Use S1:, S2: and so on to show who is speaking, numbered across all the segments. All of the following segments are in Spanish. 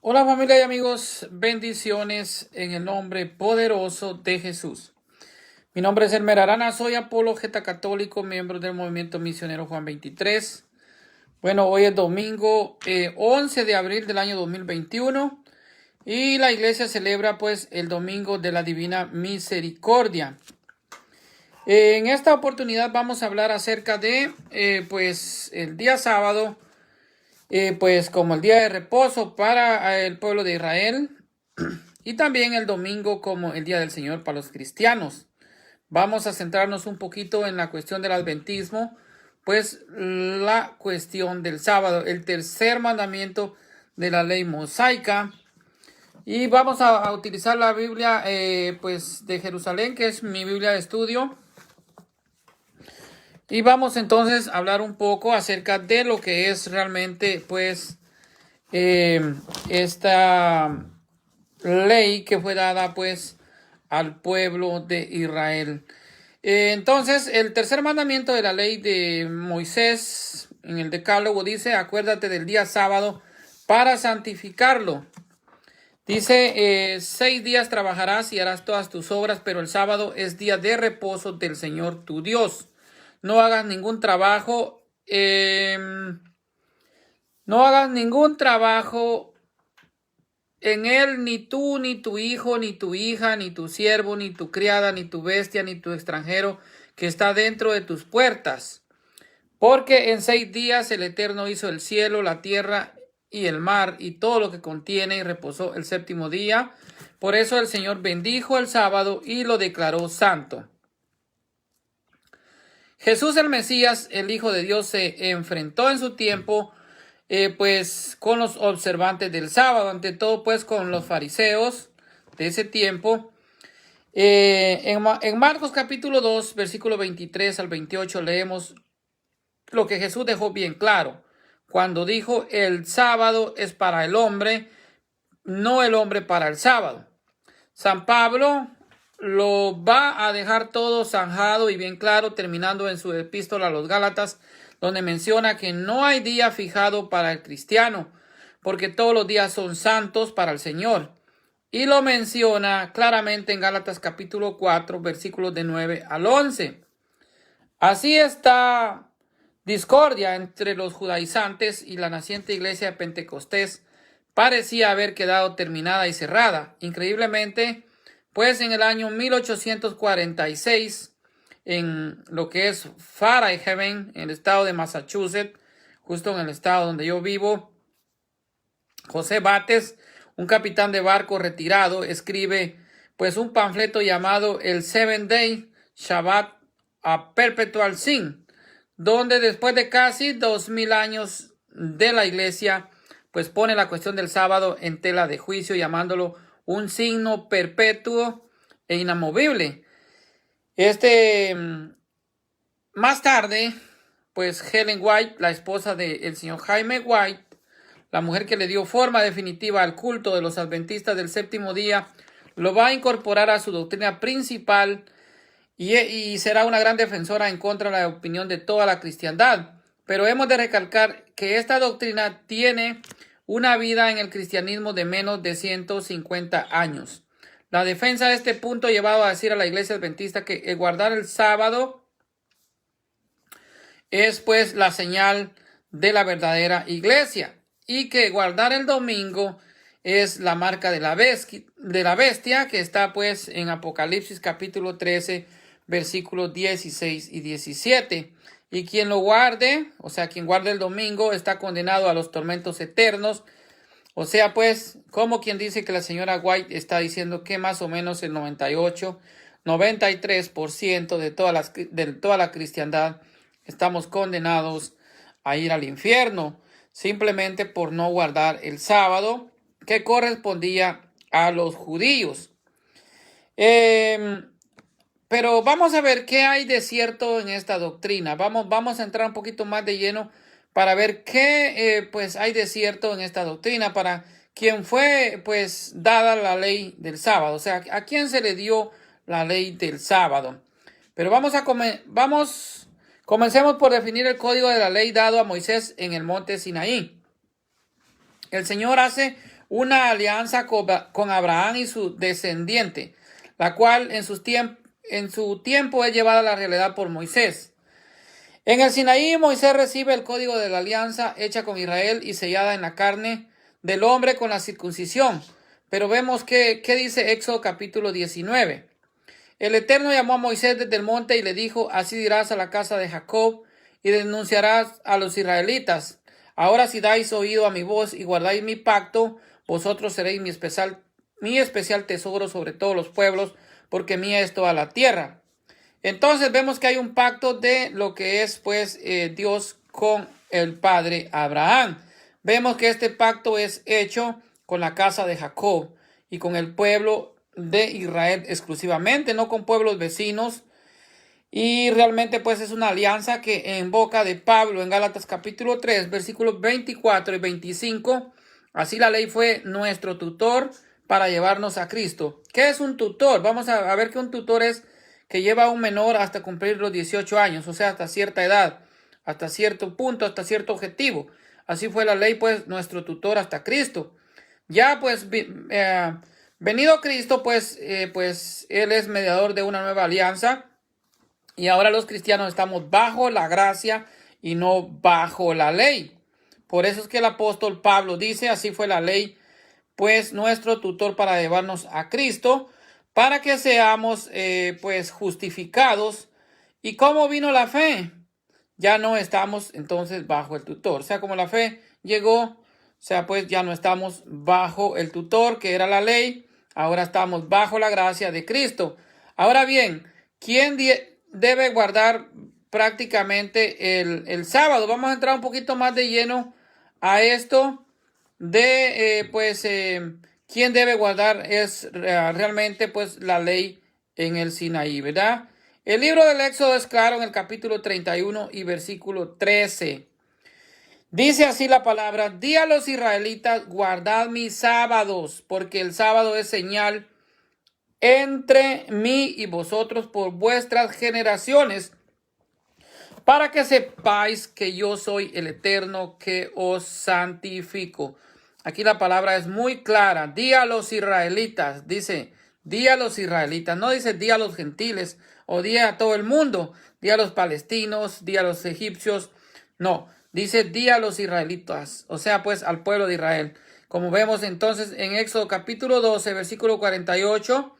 S1: Hola familia y amigos, bendiciones en el nombre poderoso de Jesús. Mi nombre es Elmer Arana, soy apologeta católico, miembro del movimiento misionero Juan 23. Bueno, hoy es domingo 11 de abril del año 2021 y la iglesia celebra pues el domingo de la Divina Misericordia. En esta oportunidad vamos a hablar acerca de pues el día sábado, pues como el día de reposo para el pueblo de Israel y también el domingo como el día del Señor para los cristianos. Vamos a centrarnos un poquito en la cuestión del adventismo, pues la cuestión del sábado, el tercer mandamiento de la ley mosaica. Y vamos a utilizar la Biblia pues de Jerusalén, que es mi Biblia de estudio. Y vamos entonces a hablar un poco acerca de lo que es realmente pues esta ley que fue dada pues al pueblo de Israel. Entonces, el tercer mandamiento de la ley de Moisés en el Decálogo dice: acuérdate del día sábado para santificarlo. Dice, 6 días trabajarás y harás todas tus obras, pero el sábado es día de reposo del Señor tu Dios. No hagas ningún trabajo, en él, ni tú, ni tu hijo, ni tu hija, ni tu siervo, ni tu criada, ni tu bestia, ni tu extranjero que está dentro de tus puertas. Porque en 6 días el Eterno hizo el cielo, la tierra y el mar y todo lo que contiene, y reposó el séptimo día. Por eso el Señor bendijo el sábado y lo declaró santo. Jesús el Mesías, el Hijo de Dios, se enfrentó en su tiempo pues con los observantes del sábado, ante todo pues con los fariseos de ese tiempo. En Marcos capítulo 2, versículo 23 al 28 leemos lo que Jesús dejó bien claro cuando dijo: el sábado es para el hombre, no el hombre para el sábado. San Pablo lo va a dejar todo zanjado y bien claro, terminando en su epístola a los Gálatas, donde menciona que no hay día fijado para el cristiano, porque todos los días son santos para el Señor. Y lo menciona claramente en Gálatas capítulo 4, versículos de 9 al 11. Así está discordia entre los judaizantes y la naciente iglesia de Pentecostés parecía haber quedado terminada y cerrada. Increíblemente, pues en el año 1846, en lo que es Fairhaven, en el estado de Massachusetts, justo en el estado donde yo vivo, José Bates, un capitán de barco retirado, escribe pues un panfleto llamado el Seven Day Shabbat a Perpetual Sin, donde después de casi 2000 años de la iglesia, pues pone la cuestión del sábado en tela de juicio, llamándolo un signo perpetuo e inamovible. Más tarde, pues Ellen White, la esposa del señor Jaime White, la mujer que le dio forma definitiva al culto de los adventistas del séptimo día, lo va a incorporar a su doctrina principal y será una gran defensora en contra de la opinión de toda la cristiandad. Pero hemos de recalcar que esta doctrina tiene una vida en el cristianismo de menos de 150 años. La defensa de este punto ha llevado a decir a la iglesia adventista que guardar el sábado es pues la señal de la verdadera iglesia y que guardar el domingo es la marca de la bestia, que está pues en Apocalipsis capítulo 13, versículos 16 y 17. Y quien lo guarde, o sea, quien guarde el domingo, está condenado a los tormentos eternos. O sea, pues, como quien dice que la señora White está diciendo que más o menos el 93% de toda la cristiandad estamos condenados a ir al infierno, simplemente por no guardar el sábado que correspondía a los judíos. Pero vamos a ver qué hay de cierto en esta doctrina. Vamos a entrar un poquito más de lleno para ver qué pues hay de cierto en esta doctrina, para quien fue pues dada la ley del sábado, o sea, a quién se le dio la ley del sábado. Pero comencemos por definir el código de la ley dado a Moisés en el monte Sinaí. El Señor hace una alianza con Abraham y su descendiente, la cual en su tiempo es llevada a la realidad por Moisés. En el Sinaí, Moisés recibe el código de la alianza hecha con Israel y sellada en la carne del hombre con la circuncisión. Pero vemos qué dice Éxodo capítulo 19. El Eterno llamó a Moisés desde el monte y le dijo: así dirás a la casa de Jacob y denunciarás a los israelitas. Ahora si dais oído a mi voz y guardáis mi pacto, vosotros seréis mi especial tesoro sobre todos los pueblos, porque mía es toda la tierra. Entonces vemos que hay un pacto de lo que es pues Dios con el padre Abraham. Vemos que este pacto es hecho con la casa de Jacob y con el pueblo de Israel exclusivamente, no con pueblos vecinos. Y realmente pues es una alianza que en boca de Pablo en Gálatas capítulo 3, versículos 24 y 25, así la ley fue nuestro tutor para llevarnos a Cristo. ¿Qué es un tutor? Vamos a ver que un tutor es que lleva a un menor hasta cumplir los 18 años, o sea, hasta cierta edad, hasta cierto punto, hasta cierto objetivo. Así fue la ley, pues, nuestro tutor hasta Cristo. Ya, pues, venido Cristo, pues Él es mediador de una nueva alianza. Y ahora los cristianos estamos bajo la gracia y no bajo la ley. Por eso es que el apóstol Pablo dice: así fue la ley, pues, nuestro tutor para llevarnos a Cristo, para que seamos pues justificados. ¿Y cómo vino la fe? Ya no estamos entonces bajo el tutor. O sea, como la fe llegó, o sea, pues ya no estamos bajo el tutor, que era la ley. Ahora estamos bajo la gracia de Cristo. Ahora bien, ¿quién debe guardar prácticamente el sábado? Vamos a entrar un poquito más de lleno a esto de quién debe guardar es realmente pues la ley en el Sinaí, ¿verdad? El libro del Éxodo es claro en el capítulo 31 y versículo 13. Dice así la palabra: di a los israelitas, guardad mis sábados, porque el sábado es señal entre mí y vosotros por vuestras generaciones, para que sepáis que yo soy el Eterno que os santifico. Aquí la palabra es muy clara. Di a los israelitas, dice, di a los israelitas, no dice di a los gentiles o di a todo el mundo, di a los palestinos, di a los egipcios, no, dice di a los israelitas, o sea pues al pueblo de Israel. Como vemos entonces en Éxodo capítulo 12, versículo 48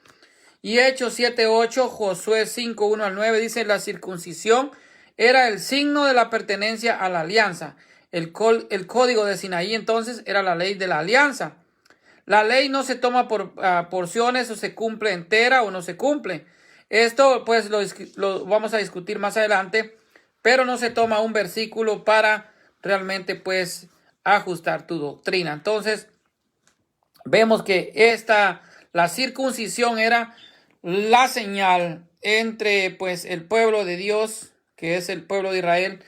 S1: y Hechos 7:8, Josué 5:1 al 9, dice: la circuncisión era el signo de la pertenencia a la alianza. El código de Sinaí entonces era la ley de la alianza. La ley no se toma por porciones, o se cumple entera o no se cumple. Esto pues lo vamos a discutir más adelante, pero no se toma un versículo para realmente pues ajustar tu doctrina. Entonces vemos que la circuncisión era la señal entre pues el pueblo de Dios, que es el pueblo de Israel,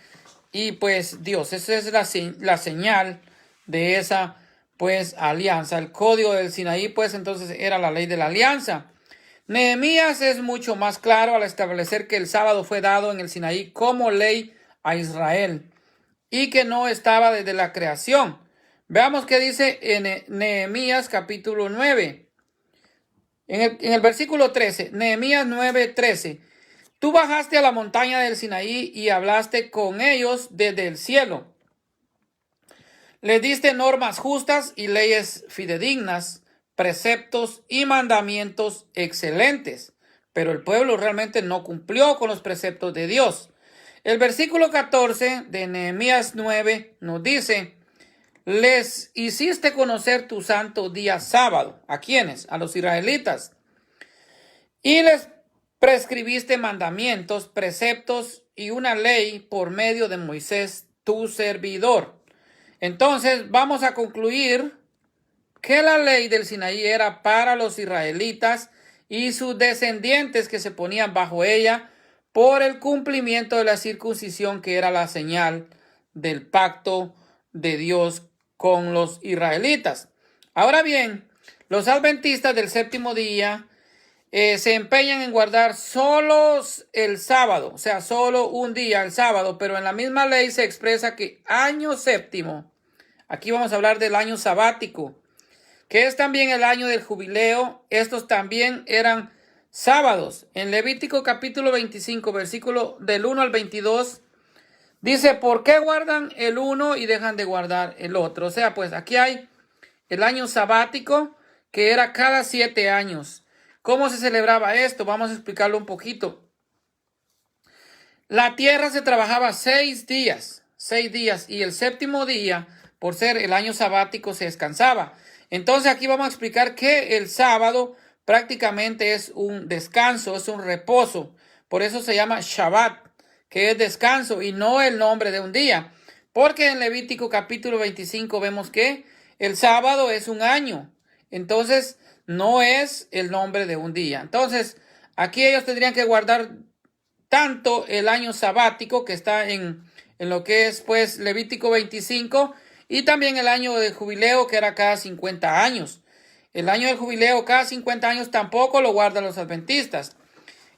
S1: y pues Dios. Esa es la señal de esa pues alianza. El código del Sinaí pues entonces era la ley de la alianza. Nehemías es mucho más claro al establecer que el sábado fue dado en el Sinaí como ley a Israel y que no estaba desde la creación. Veamos qué dice en Nehemías capítulo 9. En el versículo 13, Nehemías 9:13. Tú bajaste a la montaña del Sinaí y hablaste con ellos desde el cielo. Les diste normas justas y leyes fidedignas, preceptos y mandamientos excelentes. Pero el pueblo realmente no cumplió con los preceptos de Dios. El versículo 14 de Nehemías 9 nos dice: les hiciste conocer tu santo día sábado. ¿A quiénes? A los israelitas. Y les prescribiste mandamientos, preceptos y una ley por medio de Moisés, tu servidor. Entonces vamos a concluir que la ley del Sinaí era para los israelitas y sus descendientes que se ponían bajo ella por el cumplimiento de la circuncisión, que era la señal del pacto de Dios con los israelitas. Ahora bien, los adventistas del séptimo día se empeñan en guardar solo el sábado, o sea, solo un día, el sábado, pero en la misma ley se expresa que año séptimo, aquí vamos a hablar del año sabático, que es también el año del jubileo. Estos también eran sábados. En Levítico capítulo 25, versículo del 1 al 22, dice, ¿por qué guardan el uno y dejan de guardar el otro? O sea, pues aquí hay el año sabático, que era cada 7 años. ¿Cómo se celebraba esto? Vamos a explicarlo un poquito. La tierra se trabajaba 6 días, y el séptimo día, por ser el año sabático, se descansaba. Entonces aquí vamos a explicar que el sábado prácticamente es un descanso, es un reposo. Por eso se llama Shabbat, que es descanso y no el nombre de un día. Porque en Levítico capítulo 25 vemos que el sábado es un año. Entonces no es el nombre de un día. Entonces aquí ellos tendrían que guardar tanto el año sabático, que está en lo que es pues Levítico 25, y también el año de jubileo, que era cada 50 años. El año del jubileo cada 50 años tampoco lo guardan los adventistas.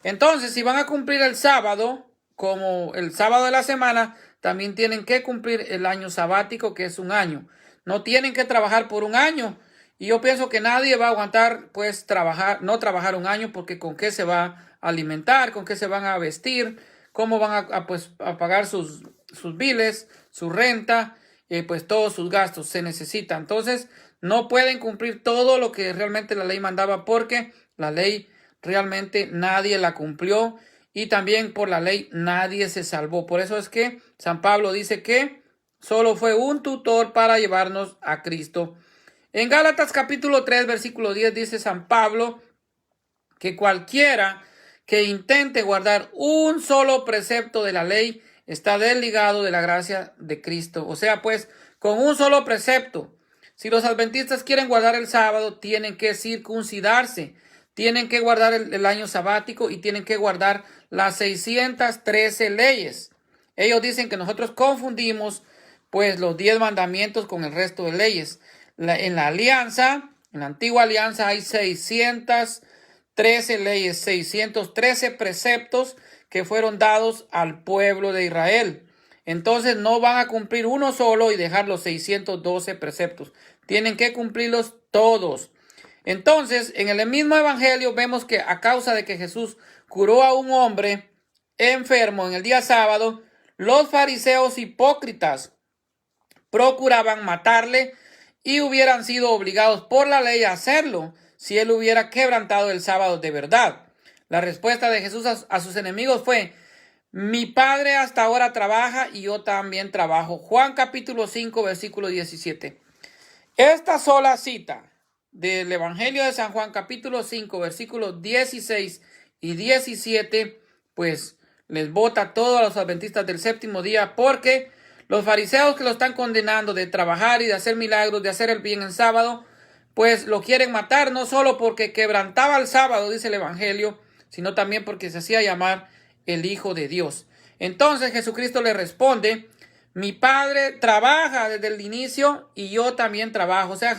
S1: Entonces, si van a cumplir el sábado, como el sábado de la semana, también tienen que cumplir el año sabático, que es un año. No tienen que trabajar por un año. Y yo pienso que nadie va a aguantar, pues, no trabajar un año, porque con qué se va a alimentar, con qué se van a vestir, cómo van a pagar sus biles, su renta, pues todos sus gastos se necesitan. Entonces, no pueden cumplir todo lo que realmente la ley mandaba, porque la ley realmente nadie la cumplió y también por la ley nadie se salvó. Por eso es que San Pablo dice que solo fue un tutor para llevarnos a Cristo. En Gálatas capítulo 3, versículo 10 dice San Pablo que cualquiera que intente guardar un solo precepto de la ley está desligado de la gracia de Cristo. O sea, pues, con un solo precepto. Si los adventistas quieren guardar el sábado, tienen que circuncidarse, tienen que guardar el año sabático y tienen que guardar las 613 leyes. Ellos dicen que nosotros confundimos pues los 10 mandamientos con el resto de leyes. En la alianza, en la antigua alianza, hay 613 leyes, 613 preceptos que fueron dados al pueblo de Israel. Entonces no van a cumplir uno solo y dejar los 612 preceptos. Tienen que cumplirlos todos. Entonces, en el mismo evangelio vemos que a causa de que Jesús curó a un hombre enfermo en el día sábado, los fariseos hipócritas procuraban matarle y hubieran sido obligados por la ley a hacerlo si él hubiera quebrantado el sábado de verdad. La respuesta de Jesús a sus enemigos fue: mi Padre hasta ahora trabaja y yo también trabajo. Juan capítulo 5, versículo 17. Esta sola cita del Evangelio de San Juan capítulo 5, versículos 16 y 17, pues les bota todo a los adventistas del séptimo día, porque los fariseos que lo están condenando de trabajar y de hacer milagros, de hacer el bien en sábado, pues lo quieren matar, no solo porque quebrantaba el sábado, dice el Evangelio, sino también porque se hacía llamar el Hijo de Dios. Entonces Jesucristo le responde: mi Padre trabaja desde el inicio y yo también trabajo. O sea,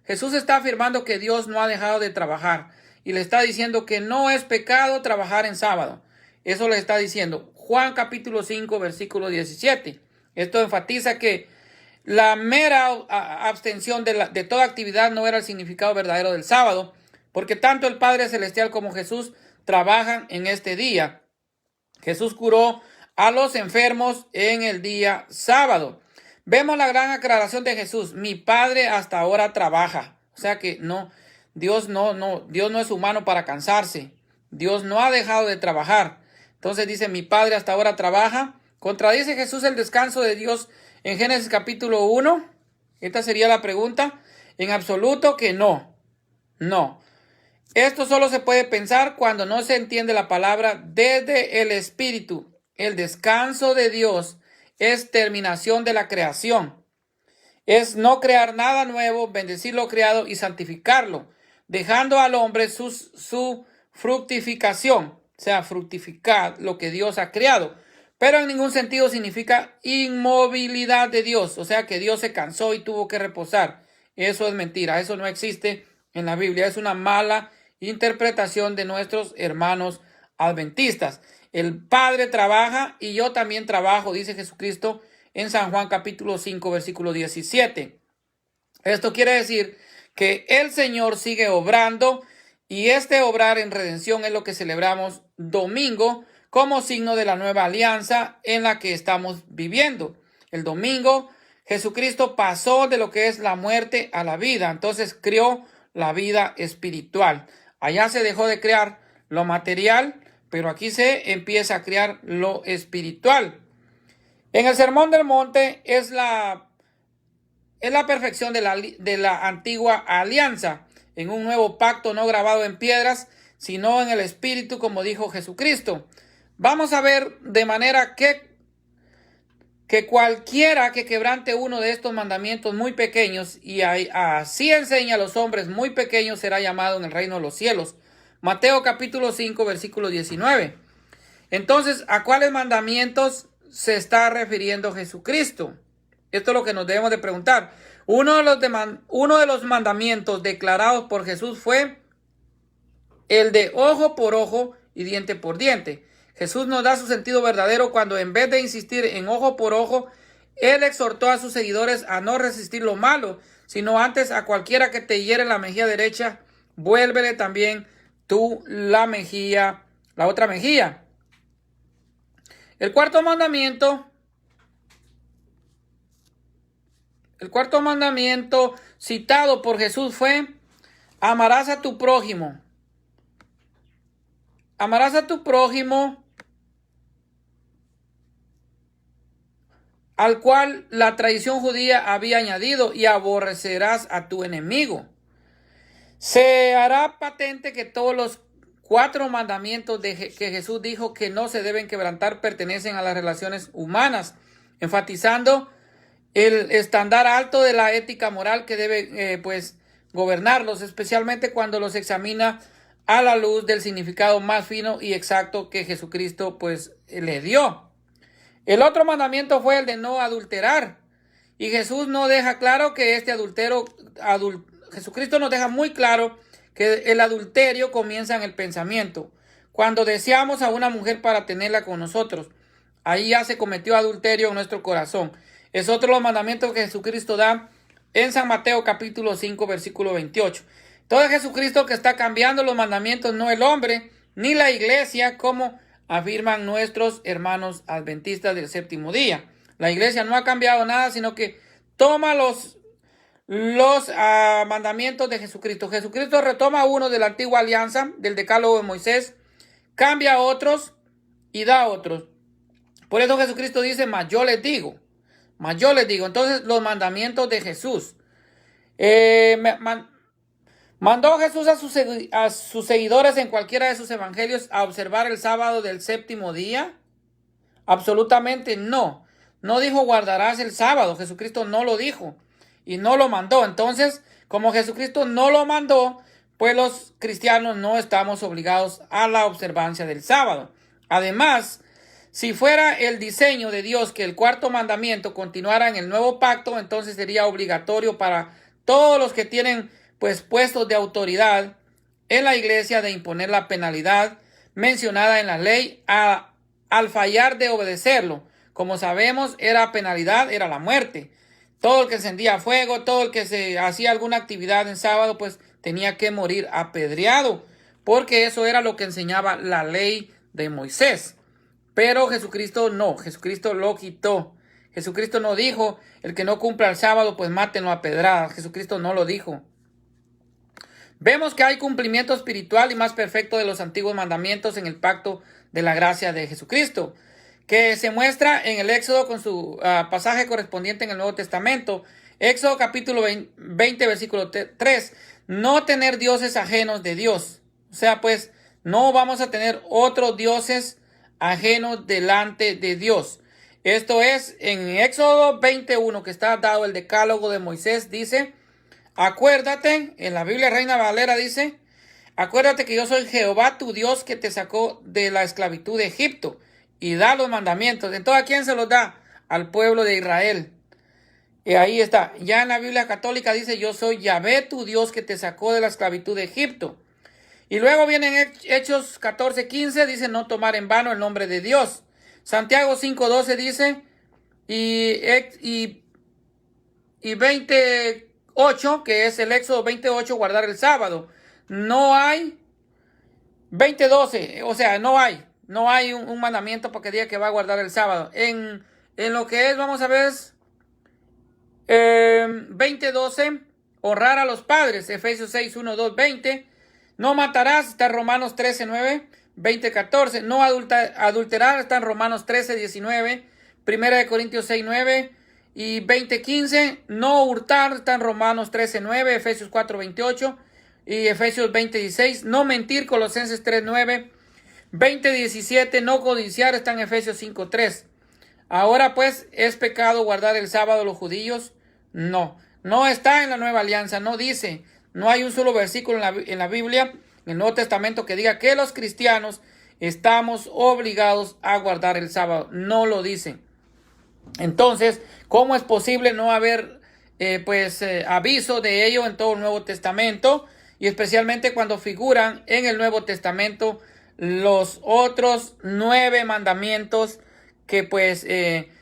S1: Jesús está afirmando que Dios no ha dejado de trabajar y le está diciendo que no es pecado trabajar en sábado. Eso le está diciendo Juan capítulo 5, versículo 17. Esto enfatiza que la mera abstención de toda actividad no era el significado verdadero del sábado, porque tanto el Padre Celestial como Jesús trabajan en este día. Jesús curó a los enfermos en el día sábado. Vemos la gran aclaración de Jesús: mi Padre hasta ahora trabaja. O sea que Dios no es humano para cansarse. Dios no ha dejado de trabajar. Entonces dice: mi Padre hasta ahora trabaja. ¿Contradice Jesús el descanso de Dios en Génesis capítulo 1? Esta sería la pregunta. En absoluto que no. No. Esto solo se puede pensar cuando no se entiende la palabra desde el Espíritu. El descanso de Dios es terminación de la creación. Es no crear nada nuevo, bendecir lo creado y santificarlo, dejando al hombre su fructificación, o sea, fructificar lo que Dios ha creado. Pero en ningún sentido significa inmovilidad de Dios, o sea que Dios se cansó y tuvo que reposar. Eso es mentira, eso no existe en la Biblia, es una mala interpretación de nuestros hermanos adventistas. El Padre trabaja y yo también trabajo, dice Jesucristo en San Juan capítulo 5, versículo 17. Esto quiere decir que el Señor sigue obrando, y este obrar en redención es lo que celebramos domingo como signo de la nueva alianza en la que estamos viviendo. El domingo Jesucristo pasó de lo que es la muerte a la vida, entonces creó la vida espiritual. Allá se dejó de crear lo material, pero aquí se empieza a crear lo espiritual. En el Sermón del Monte es la perfección de la antigua alianza, en un nuevo pacto no grabado en piedras, sino en el Espíritu, como dijo Jesucristo. Vamos a ver de manera que cualquiera que quebrante uno de estos mandamientos muy pequeños, y así enseña a los hombres muy pequeños, será llamado en el reino de los cielos. Mateo capítulo 5, versículo 19. Entonces, ¿a cuáles mandamientos se está refiriendo Jesucristo? Esto es lo que nos debemos de preguntar. Uno de los mandamientos declarados por Jesús fue el de ojo por ojo y diente por diente. Jesús nos da su sentido verdadero cuando, en vez de insistir en ojo por ojo, Él exhortó a sus seguidores a no resistir lo malo, sino antes a cualquiera que te hiere la mejilla derecha, vuélvele también tú la otra mejilla. El cuarto mandamiento citado por Jesús fue: amarás a tu prójimo. Amarás a tu prójimo, al cual la tradición judía había añadido, y aborrecerás a tu enemigo. Se hará patente que todos los 4 mandamientos que Jesús dijo que no se deben quebrantar pertenecen a las relaciones humanas, enfatizando el estándar alto de la ética moral que debe gobernarlos, especialmente cuando los examina a la luz del significado más fino y exacto que Jesucristo le dio. El otro mandamiento fue el de no adulterar, y Jesús nos deja claro que Jesucristo nos deja muy claro que el adulterio comienza en el pensamiento. Cuando deseamos a una mujer para tenerla con nosotros, ahí ya se cometió adulterio en nuestro corazón. Es otro de los mandamientos que Jesucristo da en San Mateo capítulo 5 versículo 28. Todo Jesucristo que está cambiando los mandamientos, no el hombre ni la iglesia, como afirman nuestros hermanos adventistas del séptimo día. La iglesia no ha cambiado nada, sino que toma los mandamientos de Jesucristo. Jesucristo retoma uno de la antigua alianza, del decálogo de Moisés, cambia otros y da otros. Por eso Jesucristo dice: mas yo les digo. Entonces, los mandamientos de Jesús. ¿Mandó Jesús a sus seguidores en cualquiera de sus evangelios a observar el sábado del séptimo día? Absolutamente no. No dijo guardarás el sábado. Jesucristo no lo dijo y no lo mandó. Entonces, como Jesucristo no lo mandó, pues los cristianos no estamos obligados a la observancia del sábado. Además, si fuera el diseño de Dios que el cuarto mandamiento continuara en el nuevo pacto, entonces sería obligatorio para todos los que tienen puestos de autoridad en la iglesia de imponer la penalidad mencionada en la ley al fallar de obedecerlo. Como sabemos, penalidad era la muerte. Todo el que encendía fuego, todo el que se hacía alguna actividad en sábado, tenía que morir apedreado, porque eso era lo que enseñaba la ley de Moisés. Pero Jesucristo no, Jesucristo lo quitó. Jesucristo no dijo: el que no cumpla el sábado, mátenlo a pedradas. Jesucristo no lo dijo. Vemos que hay cumplimiento espiritual y más perfecto de los antiguos mandamientos en el pacto de la gracia de Jesucristo, que se muestra en el Éxodo con su pasaje correspondiente en el Nuevo Testamento. Éxodo capítulo 20, versículo 3. No tener dioses ajenos de Dios. O sea, no vamos a tener otros dioses ajenos delante de Dios. Esto es en Éxodo 21, que está dado el decálogo de Moisés. Dice: acuérdate, en la Biblia Reina Valera dice: acuérdate que yo soy Jehová tu Dios, que te sacó de la esclavitud de Egipto, y da los mandamientos. Entonces, ¿a quién se los da? Al pueblo de Israel. Y ahí está. Ya en la Biblia católica dice: yo soy Yahvé tu Dios, que te sacó de la esclavitud de Egipto. Y luego vienen Hechos 14:15, dice: no tomar en vano el nombre de Dios. Santiago 5:12 dice, y 20:8 8, que es el Éxodo 20:8, guardar el sábado. No hay 20:12, o sea, no hay un mandamiento porque diga que va a guardar el sábado. En lo que es, vamos a ver, 20:12, honrar a los padres, Efesios 6:1, 2, 20. No matarás, está en Romanos 13:9, 20:14. No adulterar, está en Romanos 13:19, 1 Corintios 6:9 y 20:15. No hurtar, está en Romanos 13:9, Efesios 4:28 y Efesios 20:16. No mentir, Colosenses 3:9, 20:17. No codiciar, está en Efesios 5:3. Ahora pues, ¿es pecado guardar el sábado los judíos? No está en la Nueva Alianza, no dice, no hay un solo versículo en la Biblia, en el Nuevo Testamento, que diga que los cristianos estamos obligados a guardar el sábado. No lo dice. Entonces, ¿cómo es posible no haber aviso de ello en todo el Nuevo Testamento? Y especialmente cuando figuran en el Nuevo Testamento los otros 9 mandamientos que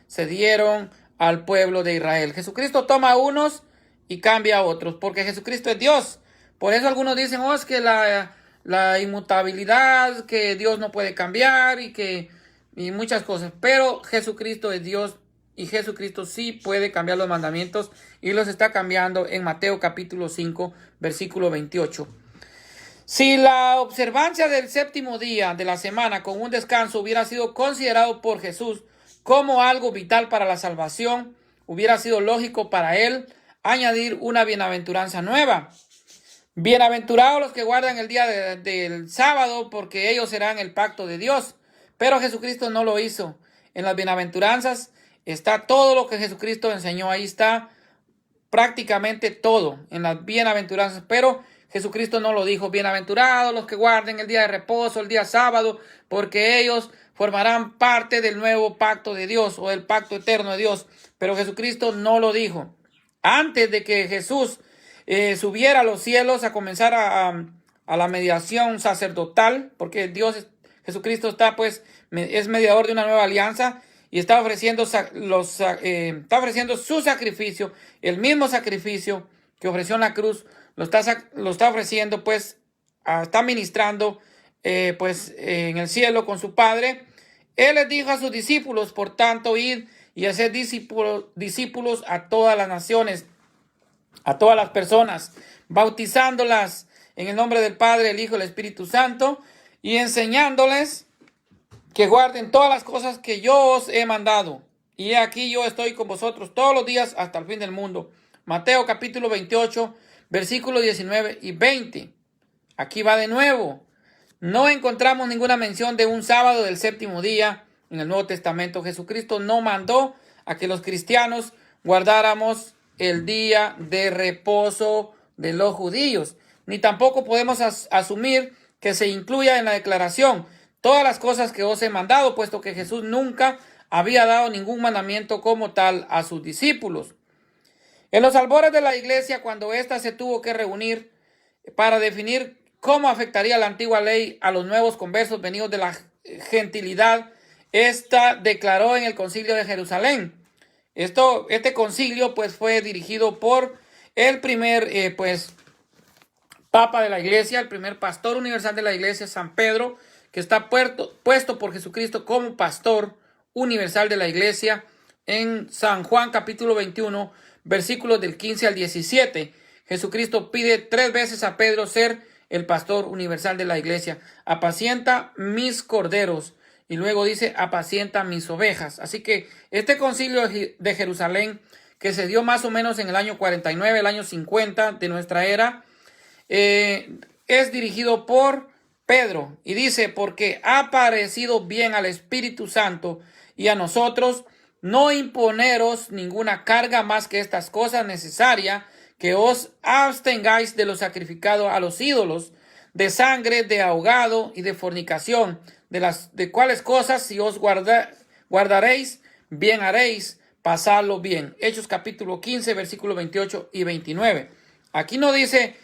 S1: se dieron al pueblo de Israel. Jesucristo toma unos y cambia a otros, porque Jesucristo es Dios. Por eso algunos dicen, es que la inmutabilidad, que Dios no puede cambiar y muchas cosas. Pero Jesucristo es Dios y Jesucristo sí puede cambiar los mandamientos y los está cambiando en Mateo capítulo 5, versículo 28. Si la observancia del séptimo día de la semana con un descanso hubiera sido considerado por Jesús como algo vital para la salvación, hubiera sido lógico para él añadir una bienaventuranza nueva. Bienaventurados los que guardan el día del sábado, porque ellos serán el pacto de Dios. Pero Jesucristo no lo hizo. En las bienaventuranzas está todo lo que Jesucristo enseñó. Ahí está prácticamente todo en las bienaventuranzas. Pero Jesucristo no lo dijo. Bienaventurados los que guarden el día de reposo, el día sábado, porque ellos formarán parte del nuevo pacto de Dios o del pacto eterno de Dios. Pero Jesucristo no lo dijo. Antes de que Jesús subiera a los cielos a comenzar a la mediación sacerdotal, porque Jesucristo es mediador de una nueva alianza y está ofreciendo su sacrificio, el mismo sacrificio que ofreció en la cruz, lo está ofreciendo, está ministrando en el cielo con su Padre. Él les dijo a sus discípulos, por tanto, id y hacer discípulos a todas las naciones, a todas las personas, bautizándolas en el nombre del Padre, el Hijo y el Espíritu Santo, y enseñándoles que guarden todas las cosas que yo os he mandado. Y aquí yo estoy con vosotros todos los días hasta el fin del mundo. Mateo capítulo 28, versículos 19 y 20. Aquí va de nuevo. No encontramos ninguna mención de un sábado del séptimo día en el Nuevo Testamento. Jesucristo no mandó a que los cristianos guardáramos el día de reposo de los judíos, ni tampoco podemos asumir que se incluya en la declaración todas las cosas que os he mandado, puesto que Jesús nunca había dado ningún mandamiento como tal a sus discípulos. En los albores de la iglesia, cuando ésta se tuvo que reunir para definir cómo afectaría la antigua ley a los nuevos conversos venidos de la gentilidad, ésta declaró en el concilio de Jerusalén. Este concilio fue dirigido por el primer papa de la iglesia, el primer pastor universal de la iglesia, San Pedro, que está puesto por Jesucristo como pastor universal de la iglesia en San Juan capítulo 21, versículos del 15 al 17. Jesucristo pide 3 veces a Pedro ser el pastor universal de la iglesia. Apacienta mis corderos. Y luego dice, apacienta mis ovejas. Así que este concilio de Jerusalén, que se dio más o menos en el año 49, el año 50 de nuestra era, es dirigido por Pedro. Y dice, porque ha parecido bien al Espíritu Santo y a nosotros no imponeros ninguna carga más que estas cosas necesarias, que os abstengáis de lo sacrificado a los ídolos, de sangre, de ahogado y de fornicación, de cuáles cosas si os guardaréis, bien haréis, pasadlo bien. Hechos capítulo 15, versículos 28 y 29. Aquí no dice,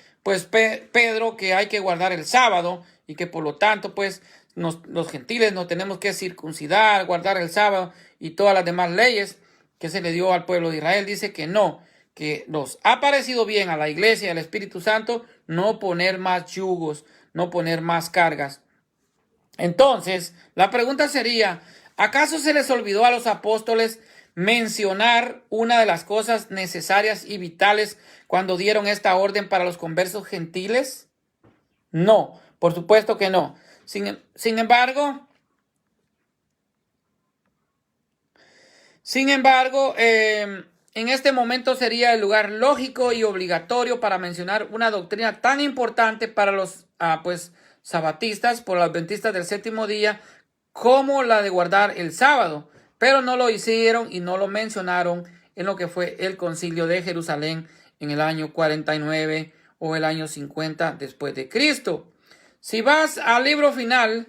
S1: Pedro, que hay que guardar el sábado y que por lo tanto, los gentiles no tenemos que circuncidar, guardar el sábado y todas las demás leyes que se le dio al pueblo de Israel. Dice que no, que nos ha parecido bien a la iglesia y al Espíritu Santo no poner más yugos, no poner más cargas. Entonces, la pregunta sería, ¿acaso se les olvidó a los apóstoles mencionar una de las cosas necesarias y vitales cuando dieron esta orden para los conversos gentiles? No, por supuesto que no. Sin embargo, en este momento sería el lugar lógico y obligatorio para mencionar una doctrina tan importante para los sabatistas, por los adventistas del séptimo día, como la de guardar el sábado. Pero no lo hicieron y no lo mencionaron en lo que fue el concilio de Jerusalén en el año 49 o el año 50 después de Cristo. Si vas al libro final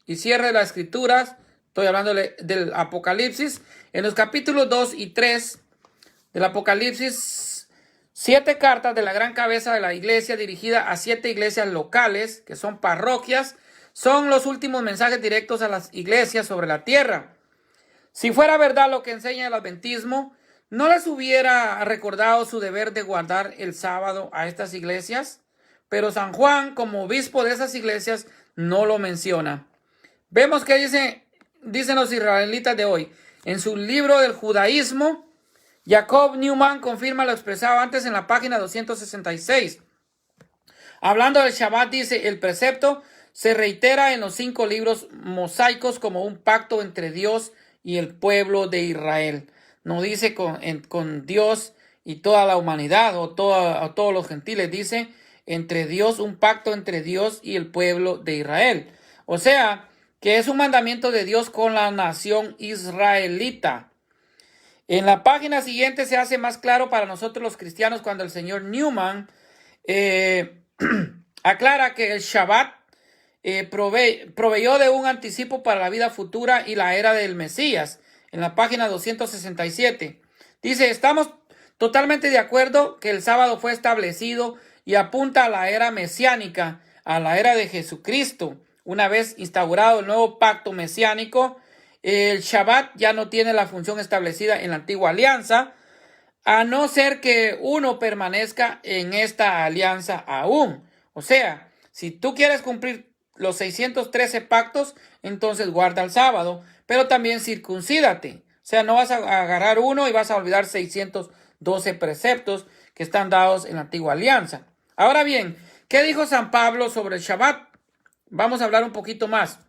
S1: y cierre las escrituras, estoy hablando del Apocalipsis, en los capítulos 2 y 3 del Apocalipsis, 7 cartas de la gran cabeza de la iglesia dirigida a 7 iglesias locales, que son parroquias, son los últimos mensajes directos a las iglesias sobre la tierra. Si fuera verdad lo que enseña el adventismo, ¿no les hubiera recordado su deber de guardar el sábado a estas iglesias? Pero San Juan, como obispo de esas iglesias, no lo menciona. Vemos que dicen los israelitas de hoy. En su libro del judaísmo, Jacob Newman confirma lo expresado antes en la página 266. Hablando del Shabbat, dice, el precepto se reitera en los 5 libros mosaicos como un pacto entre Dios y el pueblo de Israel. No dice con Dios y toda la humanidad o todos los gentiles. Dice entre Dios, un pacto entre Dios y el pueblo de Israel. O sea, que es un mandamiento de Dios con la nación israelita. En la página siguiente se hace más claro para nosotros los cristianos cuando el señor Newman aclara que el Shabbat proveyó de un anticipo para la vida futura y la era del Mesías. En la página 267 dice, estamos totalmente de acuerdo que el sábado fue establecido y apunta a la era mesiánica, a la era de Jesucristo. Una vez instaurado el nuevo pacto mesiánico, el Shabbat ya no tiene la función establecida en la antigua alianza, a no ser que uno permanezca en esta alianza aún. O sea, si tú quieres cumplir los 613 pactos, entonces guarda el sábado, pero también circuncídate. O sea, no vas a agarrar uno y vas a olvidar 612 preceptos que están dados en la antigua alianza. Ahora bien, ¿qué dijo San Pablo sobre el Shabbat? Vamos a hablar un poquito más.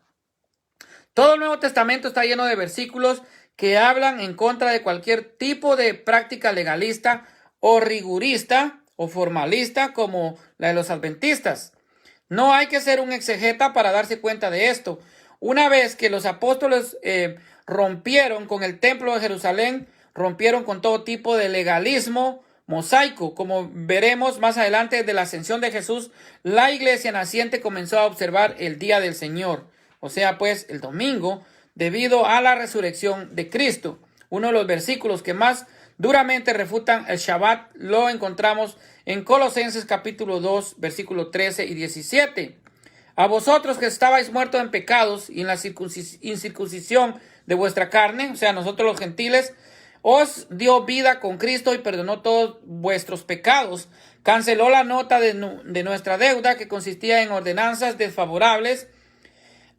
S1: Todo el Nuevo Testamento está lleno de versículos que hablan en contra de cualquier tipo de práctica legalista o rigurista o formalista como la de los adventistas. No hay que ser un exegeta para darse cuenta de esto. Una vez que los apóstoles rompieron con el templo de Jerusalén, rompieron con todo tipo de legalismo mosaico. Como veremos más adelante de la ascensión de Jesús, la iglesia naciente comenzó a observar el día del Señor, o sea pues el domingo, debido a la resurrección de Cristo. Uno de los versículos que más duramente refutan el Shabbat lo encontramos en Colosenses capítulo 2, versículos 13 y 17. A vosotros que estabais muertos en pecados y en la incircuncisión de vuestra carne, o sea, nosotros los gentiles, os dio vida con Cristo y perdonó todos vuestros pecados. Canceló la nota de nuestra deuda que consistía en ordenanzas desfavorables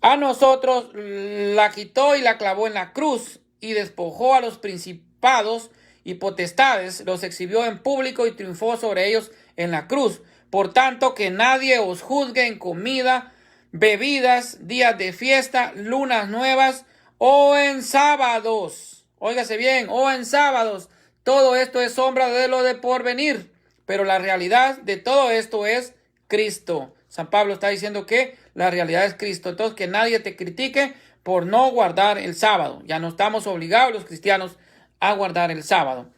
S1: a nosotros, la quitó y la clavó en la cruz y despojó a los principados y potestades, los exhibió en público y triunfó sobre ellos en la cruz. Por tanto, que nadie os juzgue en comida, bebidas, días de fiesta, lunas nuevas o en sábados. Óigase bien, o en sábados. Todo esto es sombra de lo de porvenir, pero la realidad de todo esto es Cristo. San Pablo está diciendo que la realidad es Cristo. Entonces, que nadie te critique por no guardar el sábado. Ya no estamos obligados los cristianos a guardar el sábado.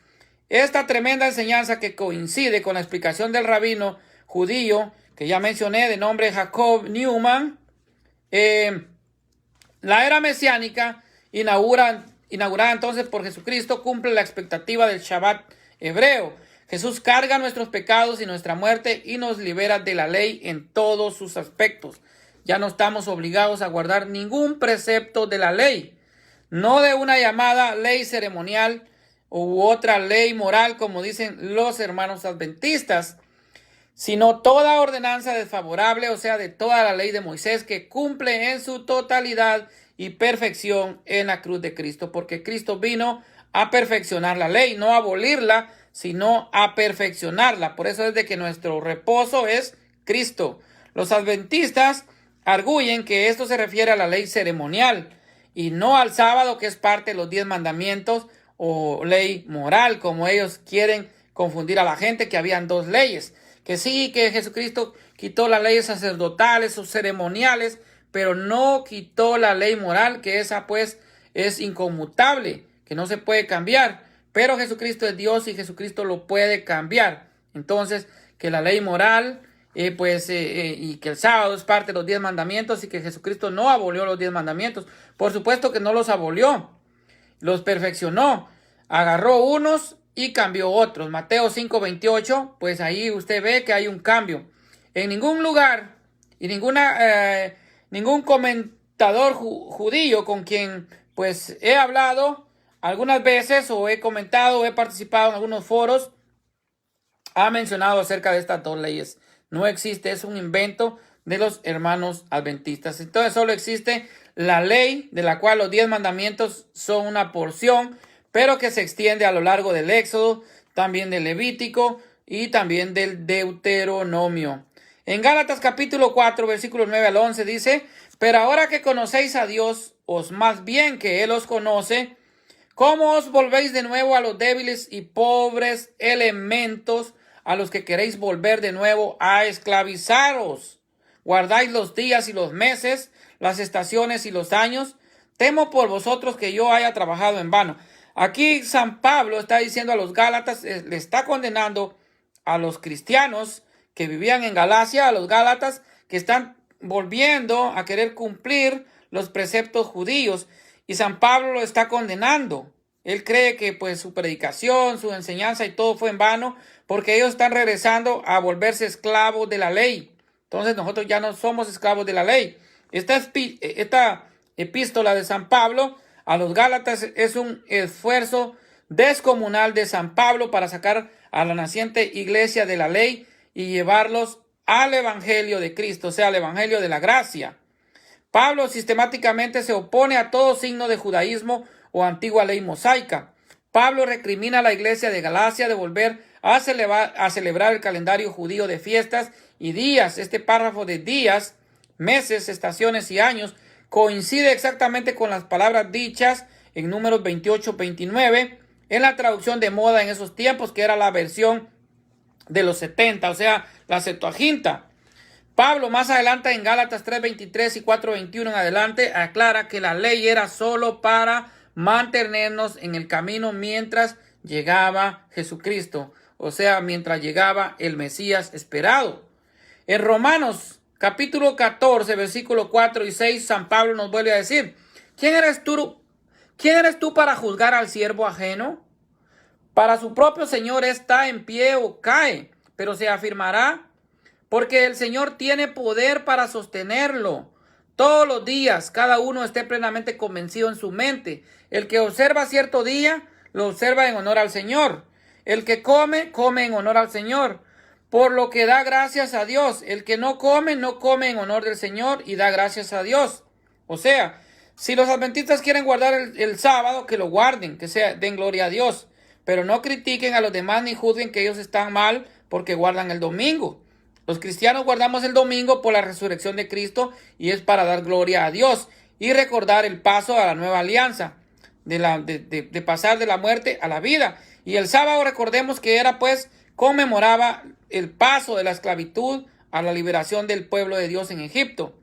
S1: Esta tremenda enseñanza que coincide con la explicación del rabino judío que ya mencioné, de nombre Jacob Newman, la era mesiánica inaugurada entonces por Jesucristo cumple la expectativa del Shabbat hebreo. Jesús carga nuestros pecados y nuestra muerte y nos libera de la ley en todos sus aspectos. Ya no estamos obligados a guardar ningún precepto de la ley, no de una llamada ley ceremonial u otra ley moral, como dicen los hermanos adventistas, sino toda ordenanza desfavorable, o sea, de toda la ley de Moisés que cumple en su totalidad y perfección en la cruz de Cristo, porque Cristo vino a perfeccionar la ley, no a abolirla, sino a perfeccionarla. Por eso es de que nuestro reposo es Cristo. Los adventistas arguyen que esto se refiere a la ley ceremonial y no al sábado, que es parte de los 10 mandamientos o ley moral, como ellos quieren confundir a la gente, que habían 2 leyes. Que sí, que Jesucristo quitó las leyes sacerdotales o ceremoniales, pero no quitó la ley moral, que esa pues es inconmutable, que no se puede cambiar. Pero Jesucristo es Dios y Jesucristo lo puede cambiar. Entonces, que la ley moral, y que el sábado es parte de los 10 mandamientos y que Jesucristo no abolió los 10 mandamientos. Por supuesto que no los abolió, los perfeccionó, agarró unos y cambió otros. Mateo 5:28, pues ahí usted ve que hay un cambio. En ningún lugar y ningún comentador judío con quien pues he hablado algunas veces o he comentado o he participado en algunos foros ha mencionado acerca de estas 2 leyes. No existe, es un invento de los hermanos adventistas. Entonces solo existe la ley de la cual los 10 mandamientos son una porción, pero que se extiende a lo largo del Éxodo, también del Levítico y también del Deuteronomio. En Gálatas capítulo 4, versículos 9 al 11 dice: pero ahora que conocéis a Dios, os más bien que Él os conoce, ¿cómo os volvéis de nuevo a los débiles y pobres elementos, a los que queréis volver de nuevo a esclavizaros? Guardáis los días y los meses, las estaciones y los años. Temo por vosotros que yo haya trabajado en vano. Aquí San Pablo está diciendo a los Gálatas, le está condenando a los cristianos que vivían en Galacia, a los Gálatas que están volviendo a querer cumplir los preceptos judíos. Y San Pablo lo está condenando. Él cree que pues su predicación, su enseñanza y todo fue en vano, porque ellos están regresando a volverse esclavos de la ley. Entonces nosotros ya no somos esclavos de la ley. Esta epístola de San Pablo a los Gálatas es un esfuerzo descomunal de San Pablo para sacar a la naciente iglesia de la ley y llevarlos al evangelio de Cristo, o sea, al evangelio de la gracia. Pablo sistemáticamente se opone a todo signo de judaísmo o antigua ley mosaica. Pablo recrimina a la iglesia de Galacia de volver a celebrar el calendario judío de fiestas y días. Este párrafo de días, meses, estaciones y años coincide exactamente con las palabras dichas en Números 28-29 en la traducción de moda en esos tiempos, que era la versión de los 70, o sea, la Septuaginta. Pablo más adelante en Gálatas 3:23 y 4:21 en adelante aclara que la ley era solo para mantenernos en el camino mientras llegaba Jesucristo, o sea, mientras llegaba el Mesías esperado. En Romanos capítulo 14, versículo 4 y 6, San Pablo nos vuelve a decir: ¿Quién eres tú para juzgar al siervo ajeno? Para su propio Señor está en pie o cae, pero se afirmará, porque el Señor tiene poder para sostenerlo. Todos los días, cada uno esté plenamente convencido en su mente. El que observa cierto día, lo observa en honor al Señor. El que come, come en honor al Señor, por lo que da gracias a Dios. El que no come, no come en honor del Señor y da gracias a Dios. O sea, si los adventistas quieren guardar el sábado, que lo guarden, den gloria a Dios. Pero no critiquen a los demás ni juzguen que ellos están mal porque guardan el domingo. Los cristianos guardamos el domingo por la resurrección de Cristo y es para dar gloria a Dios y recordar el paso a la nueva alianza, de pasar de la muerte a la vida. Y el sábado, recordemos que era pues, conmemoraba el paso de la esclavitud a la liberación del pueblo de Dios en Egipto.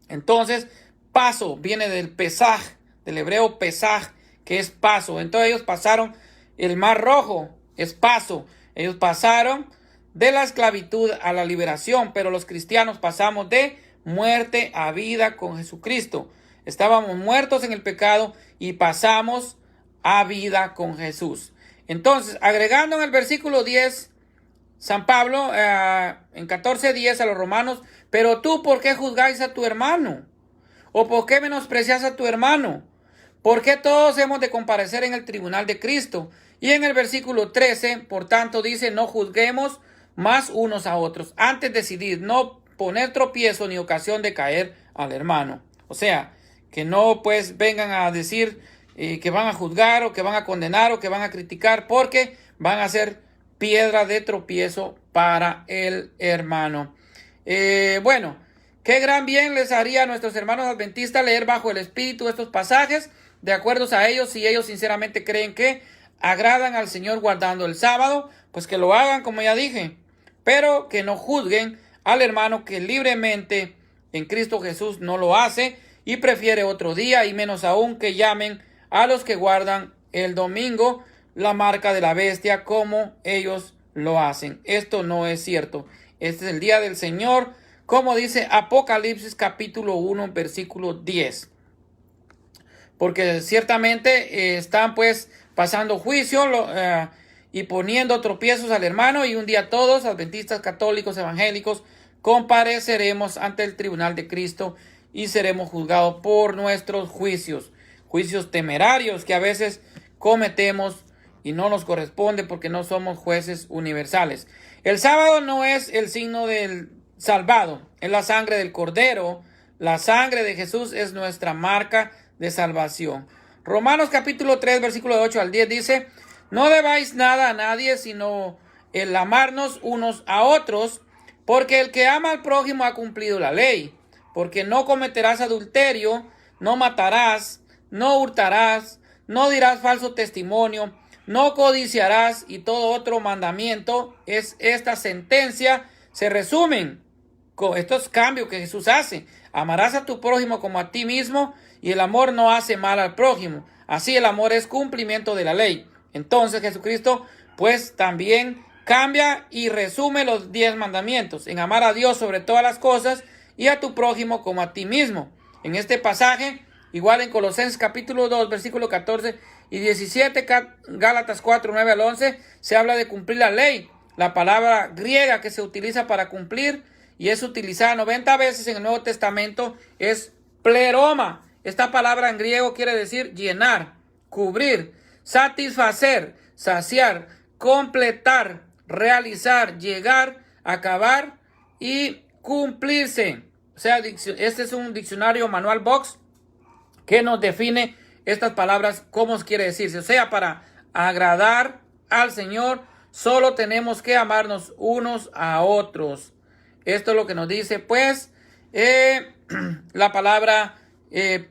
S1: Entonces, paso viene del Pesaj, del hebreo Pesaj, que es paso. Entonces ellos pasaron el Mar Rojo, es paso. Ellos pasaron de la esclavitud a la liberación, pero los cristianos pasamos de muerte a vida con Jesucristo. Estábamos muertos en el pecado y pasamos a vida con Jesús. Entonces, agregando en el versículo 10, San Pablo, en 14:10 a los romanos: pero tú, ¿por qué juzgáis a tu hermano? ¿O por qué menosprecias a tu hermano? Porque todos hemos de comparecer en el tribunal de Cristo. Y en el versículo 13, por tanto, dice, no juzguemos más unos a otros. Antes decidid no poner tropiezo ni ocasión de caer al hermano. O sea, que no pues vengan a decir que van a juzgar o que van a condenar o que van a criticar, porque van a ser piedra de tropiezo para el hermano. Bueno, qué gran bien les haría a nuestros hermanos adventistas leer bajo el Espíritu estos pasajes, de acuerdo a ellos, si ellos sinceramente creen que agradan al Señor guardando el sábado, pues que lo hagan como ya dije, pero que no juzguen al hermano que libremente en Cristo Jesús no lo hace y prefiere otro día, y menos aún que llamen a los que guardan el domingo la marca de la bestia como ellos lo hacen. Esto no es cierto. Este es el día del Señor, como dice Apocalipsis capítulo 1, versículo 10. Porque ciertamente están pues pasando juicio y poniendo tropiezos al hermano, y un día todos, adventistas, católicos, evangélicos, compareceremos ante el tribunal de Cristo y seremos juzgados por nuestros juicios temerarios que a veces cometemos y no nos corresponde porque no somos jueces universales. El sábado no es el signo del salvado, es la sangre del Cordero. La sangre de Jesús es nuestra marca de salvación. Romanos capítulo 3, versículo 8 al 10 dice, no debáis nada a nadie, sino el amarnos unos a otros, porque el que ama al prójimo ha cumplido la ley. Porque no cometerás adulterio, no matarás, no hurtarás, no dirás falso testimonio, no codiciarás, y todo otro mandamiento. Es esta sentencia se resumen con estos cambios que Jesús hace. Amarás a tu prójimo como a ti mismo, y el amor no hace mal al prójimo. Así el amor es cumplimiento de la ley. Entonces Jesucristo pues también cambia y resume los 10 mandamientos en amar a Dios sobre todas las cosas y a tu prójimo como a ti mismo. En este pasaje, igual en Colosenses capítulo 2, versículo 14 y 17, Gálatas 4, 9 al 11, se habla de cumplir la ley. La palabra griega que se utiliza para cumplir y es utilizada 90 veces en el Nuevo Testamento es pleroma. Esta palabra en griego quiere decir llenar, cubrir, satisfacer, saciar, completar, realizar, llegar, acabar y cumplirse. O sea, este es un diccionario manual box que nos define estas palabras, cómo quiere decirse. O sea, para agradar al Señor, solo tenemos que amarnos unos a otros. Esto es lo que nos dice, pues, la palabra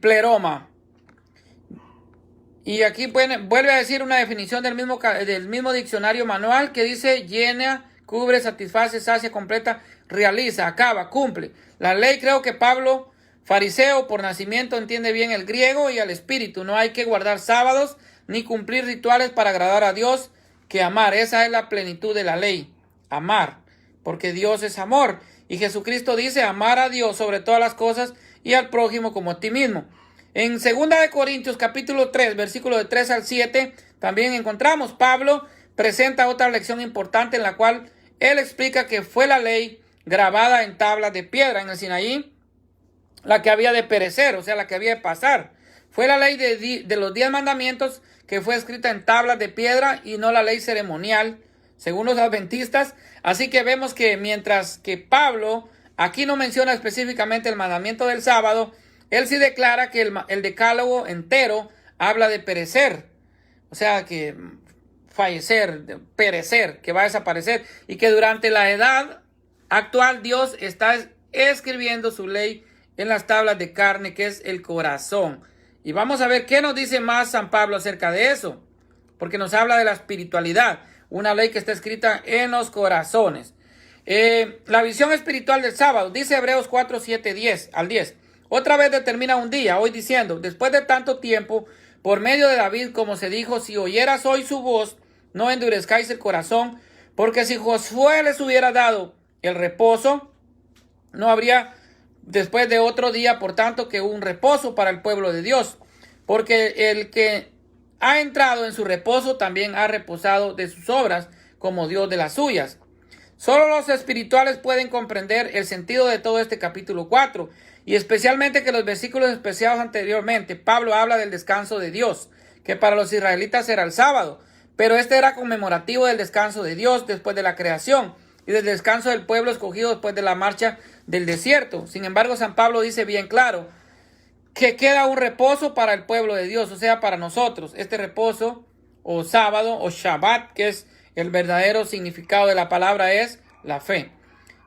S1: pleroma. Y aquí vuelve a decir una definición del mismo diccionario manual que dice llena, cubre, satisface, sacia, completa, realiza, acaba, cumple. La ley, creo que Pablo, fariseo por nacimiento, entiende bien el griego y el espíritu. No hay que guardar sábados ni cumplir rituales para agradar a Dios, que amar. Esa es la plenitud de la ley, amar, porque Dios es amor. Y Jesucristo dice amar a Dios sobre todas las cosas y al prójimo como a ti mismo. En 2 de Corintios capítulo 3, versículo de 3 al 7, también encontramos Pablo presenta otra lección importante en la cual él explica que fue la ley grabada en tablas de piedra en el Sinaí la que había de perecer, o sea, la que había de pasar. Fue la ley de los 10 mandamientos que fue escrita en tablas de piedra y no la ley ceremonial, según los adventistas. Así que vemos que mientras que Pablo aquí no menciona específicamente el mandamiento del sábado, él sí declara que el decálogo entero habla de perecer, o sea, que fallecer, de perecer, que va a desaparecer, y que durante la edad actual Dios está escribiendo su ley en las tablas de carne, que es el corazón. Y vamos a ver qué nos dice más San Pablo acerca de eso, porque nos habla de la espiritualidad, una ley que está escrita en los corazones. La visión espiritual del sábado, dice Hebreos 4, 7, 10 al 10. Otra vez determina un día, hoy diciendo, después de tanto tiempo, por medio de David, como se dijo, si oyeras hoy su voz, no endurezcáis el corazón, porque si Josué les hubiera dado el reposo, no habría después de otro día, por tanto, que un reposo para el pueblo de Dios, porque el que ha entrado en su reposo también ha reposado de sus obras, como Dios de las suyas. Solo los espirituales pueden comprender el sentido de todo este capítulo 4, Y especialmente que los versículos especiados anteriormente, Pablo habla del descanso de Dios, que para los israelitas era el sábado, pero este era conmemorativo del descanso de Dios después de la creación y del descanso del pueblo escogido después de la marcha del desierto. Sin embargo, San Pablo dice bien claro que queda un reposo para el pueblo de Dios, o sea, para nosotros. Este reposo, o sábado, o Shabbat, que es el verdadero significado de la palabra, es la fe.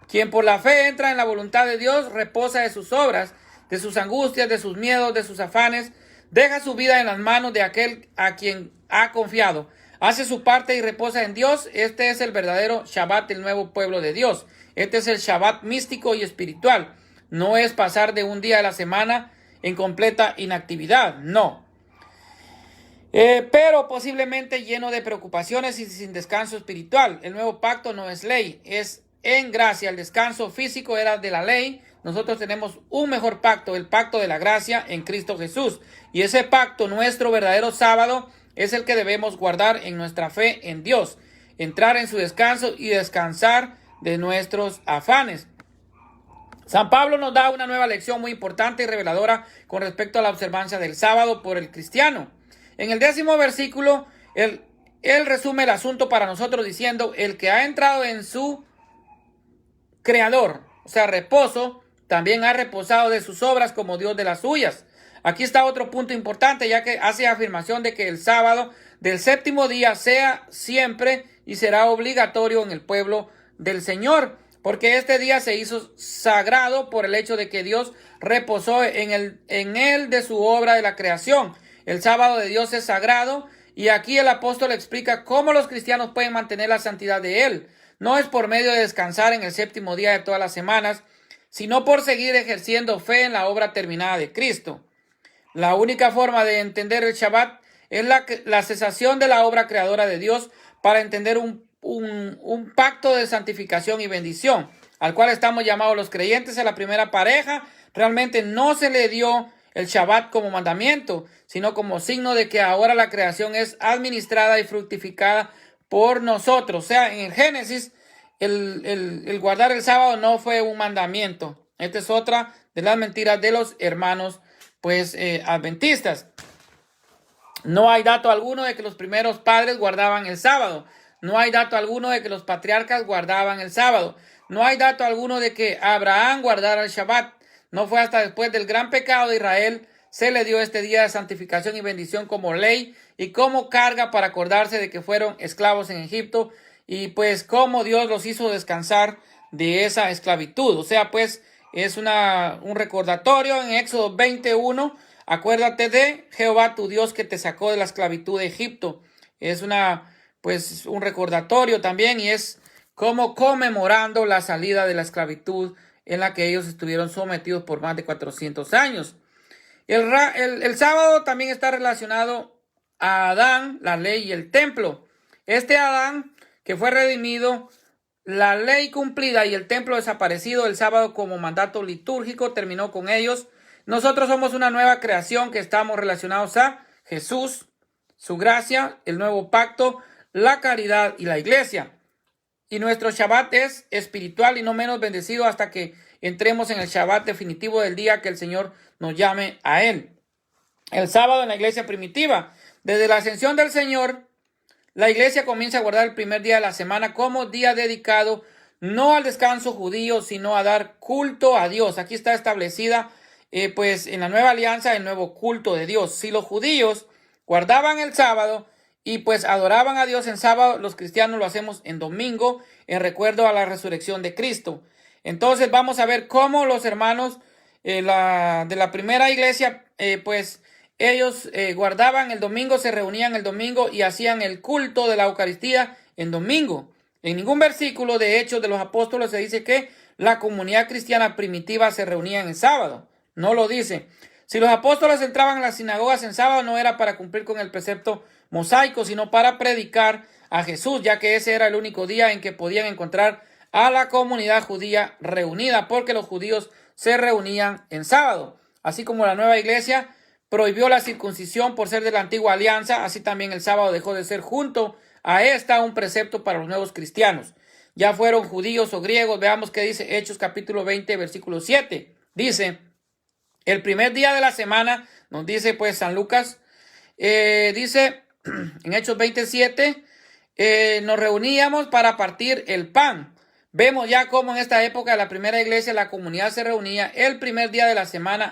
S1: Quien por la fe entra en la voluntad de Dios, reposa de sus obras, de sus angustias, de sus miedos, de sus afanes, deja su vida en las manos de aquel a quien ha confiado, hace su parte y reposa en Dios. Este es el verdadero Shabbat del nuevo pueblo de Dios. Este es el Shabbat místico y espiritual. No es pasar de un día de la semana en completa inactividad, no. Pero posiblemente lleno de preocupaciones y sin descanso espiritual. El nuevo pacto no es ley, es en gracia. El descanso físico era de la ley. Nosotros tenemos un mejor pacto, el pacto de la gracia en Cristo Jesús. Y ese pacto, nuestro verdadero sábado, es el que debemos guardar en nuestra fe en Dios, entrar en su descanso y descansar de nuestros afanes. San Pablo nos da una nueva lección muy importante y reveladora con respecto a la observancia del sábado por el cristiano. En el 10º versículo, él resume el asunto para nosotros diciendo: el que ha entrado en su creador, o sea, reposo, también ha reposado de sus obras como Dios de las suyas. Aquí está otro punto importante, ya que hace afirmación de que el sábado del séptimo día sea siempre y será obligatorio en el pueblo del Señor, porque este día se hizo sagrado por el hecho de que Dios reposó en él de su obra de la creación. El sábado de Dios es sagrado, y aquí el apóstol explica cómo los cristianos pueden mantener la santidad de él. No es por medio de descansar en el séptimo día de todas las semanas, sino por seguir ejerciendo fe en la obra terminada de Cristo. La única forma de entender el Shabbat es la cesación de la obra creadora de Dios para entender un pacto de santificación y bendición, al cual estamos llamados los creyentes. A la primera pareja realmente no se le dio el Shabbat como mandamiento, sino como signo de que ahora la creación es administrada y fructificada por nosotros. O sea, en el Génesis, el guardar el sábado no fue un mandamiento. Esta es otra de las mentiras de los hermanos adventistas. No hay dato alguno de que los primeros padres guardaban el sábado. No hay dato alguno de que los patriarcas guardaban el sábado. No hay dato alguno de que Abraham guardara el Shabbat. No fue hasta después del gran pecado de Israel se le dio este día de santificación y bendición como ley y como carga para acordarse de que fueron esclavos en Egipto y pues cómo Dios los hizo descansar de esa esclavitud. O sea, pues es un recordatorio en Éxodo 21. Acuérdate de Jehová tu Dios que te sacó de la esclavitud de Egipto. Es un recordatorio también, y es como conmemorando la salida de la esclavitud en la que ellos estuvieron sometidos por más de 400 años. El sábado también está relacionado a Adán, la ley y el templo. Este Adán que fue redimido, la ley cumplida y el templo desaparecido, el sábado como mandato litúrgico terminó con ellos. Nosotros somos una nueva creación que estamos relacionados a Jesús, su gracia, el nuevo pacto, la caridad y la iglesia. Y nuestro Shabbat es espiritual y no menos bendecido hasta que entremos en el Shabbat definitivo del día que el Señor nos llame a él. El sábado en la iglesia primitiva, desde la ascensión del Señor, la iglesia comienza a guardar el primer día de la semana como día dedicado no al descanso judío, sino a dar culto a Dios. Aquí está establecida en la nueva alianza el nuevo culto de Dios. Si los judíos guardaban el sábado y pues adoraban a Dios en sábado, los cristianos lo hacemos en domingo, en recuerdo a la resurrección de Cristo. Entonces vamos a ver cómo los hermanos de la primera iglesia, ellos guardaban el domingo, se reunían el domingo y hacían el culto de la Eucaristía en domingo. En ningún versículo de Hechos de los Apóstoles se dice que la comunidad cristiana primitiva se reunía en el sábado. No lo dice. Si los apóstoles entraban en las sinagogas en sábado, no era para cumplir con el precepto mosaico, sino para predicar a Jesús, ya que ese era el único día en que podían encontrar a la comunidad judía reunida, porque los judíos se reunían en sábado. Así como la nueva iglesia prohibió la circuncisión por ser de la antigua alianza, así también el sábado dejó de ser junto a esta un precepto para los nuevos cristianos. Ya fueron judíos o griegos. Veamos qué dice Hechos capítulo 20, versículo 7. Dice: El primer día de la semana, nos dice pues San Lucas, dice en Hechos 27, nos reuníamos para partir el pan. Vemos ya cómo en esta época de la primera iglesia la comunidad se reunía el primer día de la semana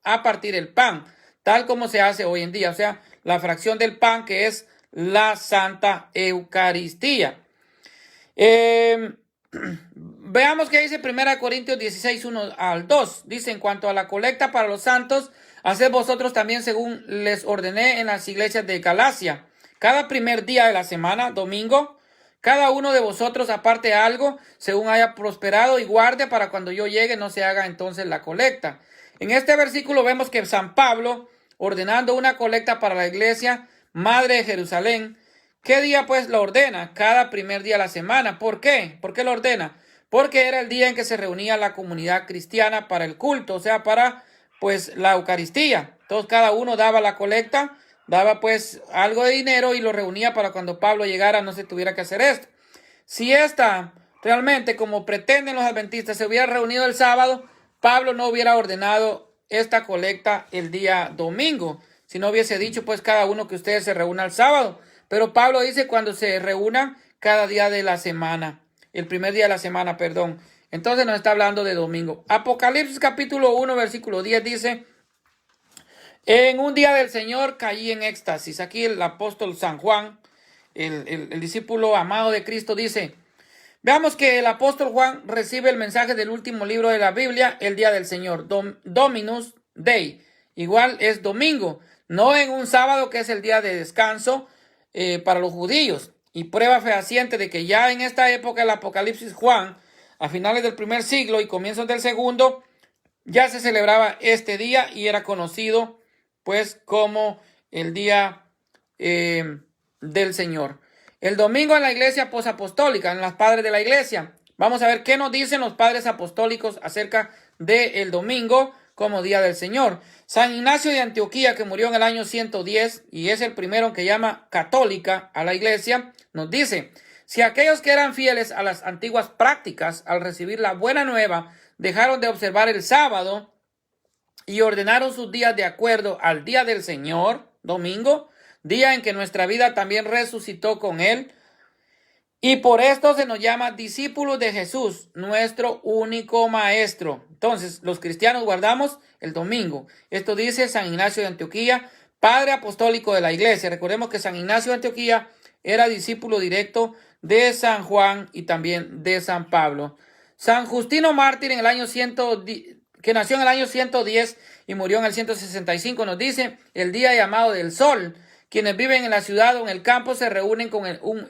S1: a partir el pan, tal como se hace hoy en día, o sea, la fracción del pan que es la Santa Eucaristía. Veamos qué dice 1 Corintios 16, 1 al 2. Dice, en cuanto a la colecta para los santos, haced vosotros también según les ordené en las iglesias de Galacia. Cada primer día de la semana, domingo, cada uno de vosotros aparte algo, según haya prosperado, y guarde para cuando yo llegue no se haga entonces la colecta. En este versículo vemos que San Pablo, ordenando una colecta para la iglesia madre de Jerusalén, ¿qué día pues lo ordena? Cada primer día de la semana. ¿Por qué? ¿Por qué lo ordena? Porque era el día en que se reunía la comunidad cristiana para el culto, o sea, para pues la Eucaristía. Entonces cada uno daba la colecta, daba pues algo de dinero y lo reunía para cuando Pablo llegara no se tuviera que hacer esto. Si esta realmente, como pretenden los adventistas, se hubiera reunido el sábado, Pablo no hubiera ordenado esta colecta el día domingo, si no hubiese dicho pues cada uno que ustedes se reúnan el sábado. Pero Pablo dice cuando se reúnan cada día de la semana, el primer día de la semana, perdón. Entonces nos está hablando de domingo. Apocalipsis capítulo 1, versículo 10 dice, en un día del Señor caí en éxtasis. Aquí el apóstol San Juan, el discípulo amado de Cristo, dice, veamos que el apóstol Juan recibe el mensaje del último libro de la Biblia, el día del Señor, Dominus Dei. Igual es domingo, no en un sábado que es el día de descanso para los judíos. Y prueba fehaciente de que ya en esta época el Apocalipsis Juan, a finales del primer siglo y comienzos del segundo, ya se celebraba este día y era conocido pues como el día del Señor. El domingo en la iglesia posapostólica, en las padres de la iglesia. Vamos a ver qué nos dicen los padres apostólicos acerca del domingo como día del Señor. San Ignacio de Antioquía, que murió en el año 110 y es el primero que llama católica a la iglesia, nos dice, si aquellos que eran fieles a las antiguas prácticas al recibir la buena nueva dejaron de observar el sábado y ordenaron sus días de acuerdo al día del Señor, domingo, día en que nuestra vida también resucitó con él, y por esto se nos llama discípulos de Jesús, nuestro único maestro. Entonces, los cristianos guardamos el domingo. Esto dice San Ignacio de Antioquía, padre apostólico de la iglesia. Recordemos que San Ignacio de Antioquía era discípulo directo de San Juan y también de San Pablo. San Justino Mártir, en el año que nació en el año 110 y murió en el 165, nos dice, el día llamado del sol. Quienes viven en la ciudad o en el campo se reúnen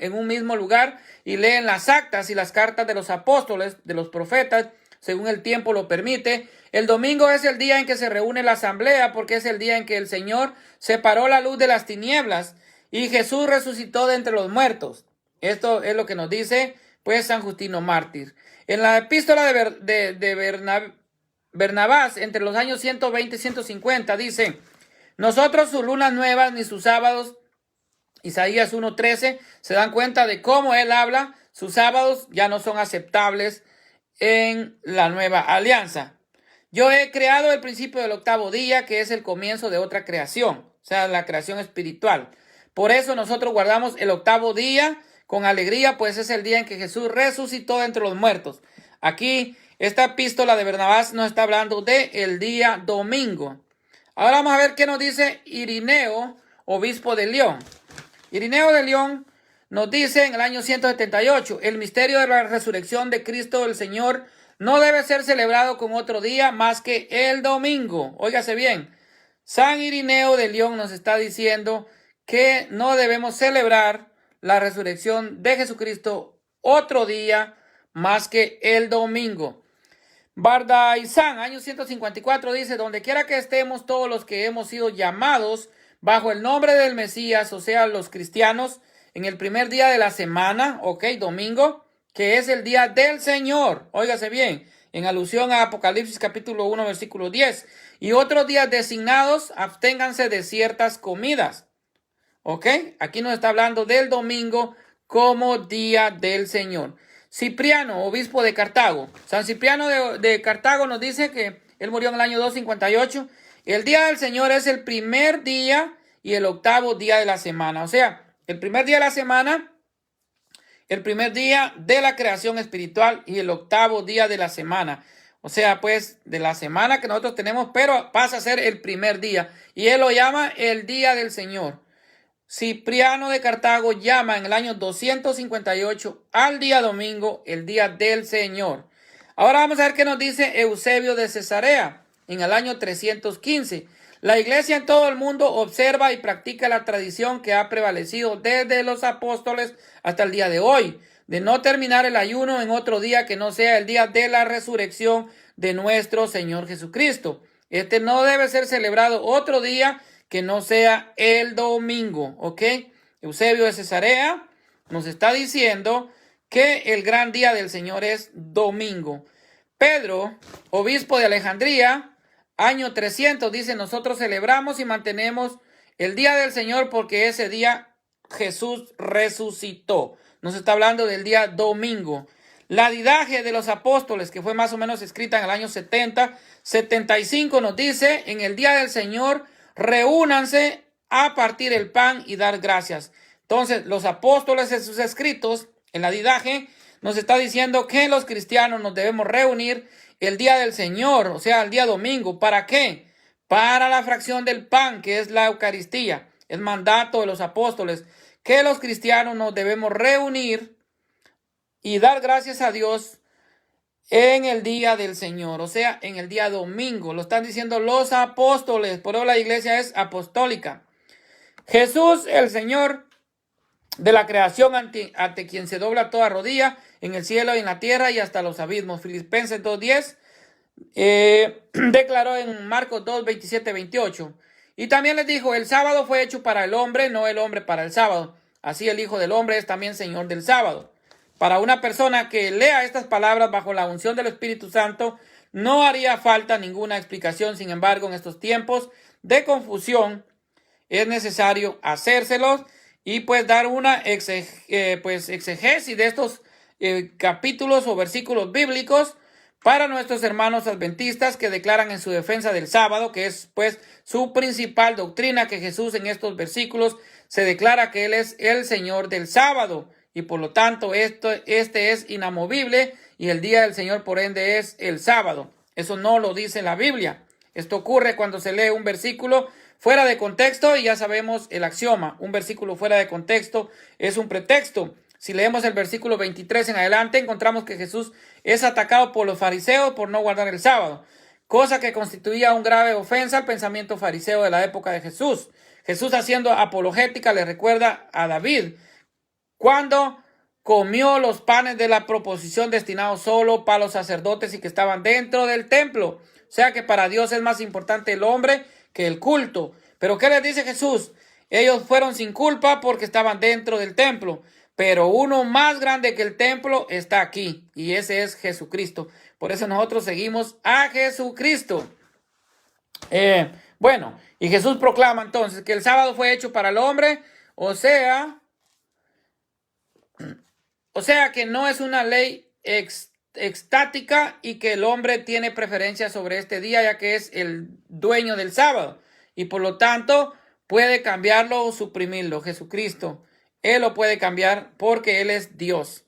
S1: en un mismo lugar y leen las actas y las cartas de los apóstoles, de los profetas, según el tiempo lo permite. El domingo es el día en que se reúne la asamblea porque es el día en que el Señor separó la luz de las tinieblas y Jesús resucitó de entre los muertos. Esto es lo que nos dice pues San Justino Mártir. En la epístola de Bernabás, entre los años 120 y 150, dice, nosotros sus lunas nuevas ni sus sábados, Isaías 1:13, se dan cuenta de cómo él habla, sus sábados ya no son aceptables en la nueva alianza. Yo he creado el principio del octavo día, que es el comienzo de otra creación, o sea, la creación espiritual. Por eso nosotros guardamos el octavo día con alegría, pues es el día en que Jesús resucitó de entre los muertos. Aquí, esta epístola de Bernabás nos está hablando del día domingo. Ahora vamos a ver qué nos dice Irineo, obispo de León. Irineo de León nos dice en el año 178, el misterio de la resurrección de Cristo el Señor no debe ser celebrado con otro día más que el domingo. Óigase bien, San Irineo de León nos está diciendo que no debemos celebrar la resurrección de Jesucristo otro día más que el domingo. Bardaizán, año 154, dice, donde quiera que estemos todos los que hemos sido llamados bajo el nombre del Mesías, o sea, los cristianos, en el primer día de la semana, domingo, que es el día del Señor, óigase bien, en alusión a Apocalipsis capítulo 1, versículo 10, y otros días designados, absténganse de ciertas comidas, aquí nos está hablando del domingo como día del Señor. Cipriano, obispo de Cartago. San Cipriano de Cartago nos dice que Él murió en el año 258. El día del Señor es el primer día y el octavo día de la semana. O sea, el primer día de la semana, el primer día de la creación espiritual y el octavo día de la semana. O sea, pues de la semana que nosotros tenemos, pero pasa a ser el primer día. Y él lo llama el día del Señor. Cipriano de Cartago llama en el año 258 al día domingo el día del Señor. Ahora vamos a ver qué nos dice Eusebio de Cesarea en el año 315. La iglesia en todo el mundo observa y practica la tradición que ha prevalecido desde los apóstoles hasta el día de hoy, de no terminar el ayuno en otro día que no sea el día de la resurrección de nuestro Señor Jesucristo. Este no debe ser celebrado otro día que no sea el domingo, ¿ok? Eusebio de Cesarea nos está diciendo que el gran día del Señor es domingo. Pedro, obispo de Alejandría, año 300, dice, nosotros celebramos y mantenemos el día del Señor porque ese día Jesús resucitó. Nos está hablando del día domingo. La Didaje de los Apóstoles, que fue más o menos escrita en el año 70, 75, nos dice, en el día del Señor, reúnanse a partir el pan y dar gracias. Entonces, los apóstoles en sus escritos, en la Didaje, nos está diciendo que los cristianos nos debemos reunir el día del Señor, o sea, el día domingo. ¿Para qué? Para la fracción del pan, que es la Eucaristía. Es mandato de los apóstoles que los cristianos nos debemos reunir y dar gracias a Dios en el día del Señor, o sea, en el día domingo. Lo están diciendo los apóstoles, por eso la iglesia es apostólica. Jesús, el Señor de la creación, ante quien se dobla toda rodilla en el cielo y en la tierra y hasta los abismos. Filipenses 2:10 declaró en Marcos 2:27, 28. Y también les dijo, el sábado fue hecho para el hombre, no el hombre para el sábado. Así el Hijo del Hombre es también Señor del sábado. Para una persona que lea estas palabras bajo la unción del Espíritu Santo, no haría falta ninguna explicación. Sin embargo, en estos tiempos de confusión, es necesario hacérselos y pues dar una exegesis de estos capítulos o versículos bíblicos para nuestros hermanos adventistas que declaran en su defensa del sábado, que es pues su principal doctrina, que Jesús en estos versículos se declara que Él es el Señor del sábado. Y por lo tanto, este es inamovible y el día del Señor, por ende, es el sábado. Eso no lo dice la Biblia. Esto ocurre cuando se lee un versículo fuera de contexto y ya sabemos el axioma. Un versículo fuera de contexto es un pretexto. Si leemos el versículo 23 en adelante, encontramos que Jesús es atacado por los fariseos por no guardar el sábado, cosa que constituía una grave ofensa al pensamiento fariseo de la época de Jesús. Jesús, haciendo apologética, le recuerda a David cuando comió los panes de la proposición destinados solo para los sacerdotes y que estaban dentro del templo. O sea que para Dios es más importante el hombre que el culto. Pero ¿qué les dice Jesús? Ellos fueron sin culpa porque estaban dentro del templo. Pero uno más grande que el templo está aquí. Y ese es Jesucristo. Por eso nosotros seguimos a Jesucristo. Bueno, y Jesús proclama entonces que el sábado fue hecho para el hombre. O sea que no es una ley estática y que el hombre tiene preferencia sobre este día, ya que es el dueño del sábado. Y por lo tanto, puede cambiarlo o suprimirlo. Jesucristo, Él lo puede cambiar porque Él es Dios.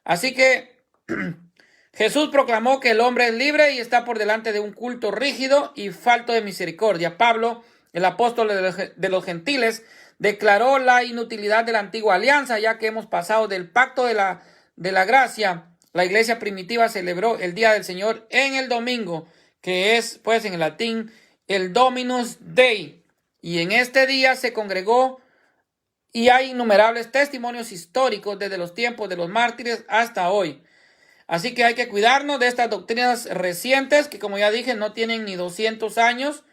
S1: Así que Jesús proclamó que el hombre es libre y está por delante de un culto rígido y falto de misericordia. Pablo, el apóstol de los gentiles, declaró la inutilidad de la antigua alianza, ya que hemos pasado del pacto de la gracia. La iglesia primitiva celebró el día del Señor en el domingo, que es, pues, en el latín, el Dominus Dei. Y en este día se congregó y hay innumerables testimonios históricos desde los tiempos de los mártires hasta hoy. Así que hay que cuidarnos de estas doctrinas recientes que, como ya dije, no tienen ni 200 años.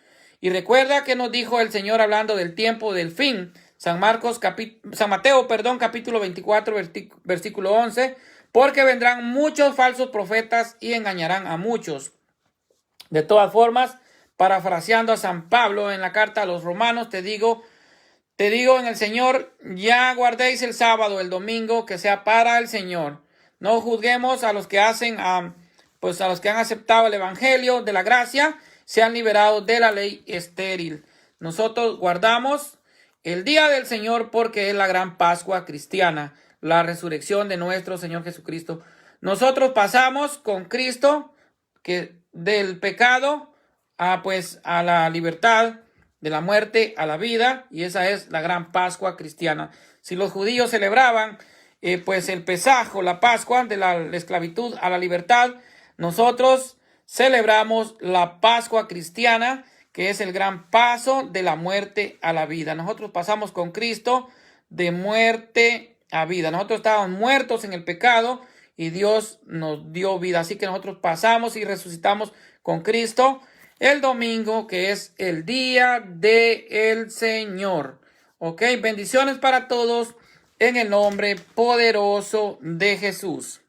S1: Y recuerda que nos dijo el Señor hablando del tiempo del fin. San Mateo, capítulo 24, versículo 11. Porque vendrán muchos falsos profetas y engañarán a muchos. De todas formas, parafraseando a San Pablo en la carta a los romanos, te digo en el Señor, ya guardéis el sábado, el domingo, que sea para el Señor. No juzguemos a los que hacen pues a los que han aceptado el evangelio de la gracia, se han liberado de la ley estéril. Nosotros guardamos el día del Señor porque es la gran Pascua cristiana, la resurrección de nuestro Señor Jesucristo. Nosotros pasamos con Cristo que del pecado a la libertad, de la muerte a la vida, y esa es la gran Pascua cristiana. Si los judíos celebraban pues el Pesajo, la Pascua de la esclavitud a la libertad, nosotros celebramos la Pascua cristiana, que es el gran paso de la muerte a la vida. Nosotros pasamos con Cristo de muerte a vida. Nosotros estábamos muertos en el pecado y Dios nos dio vida. Así que nosotros pasamos y resucitamos con Cristo el domingo, que es el día del Señor. Ok, bendiciones para todos en el nombre poderoso de Jesús.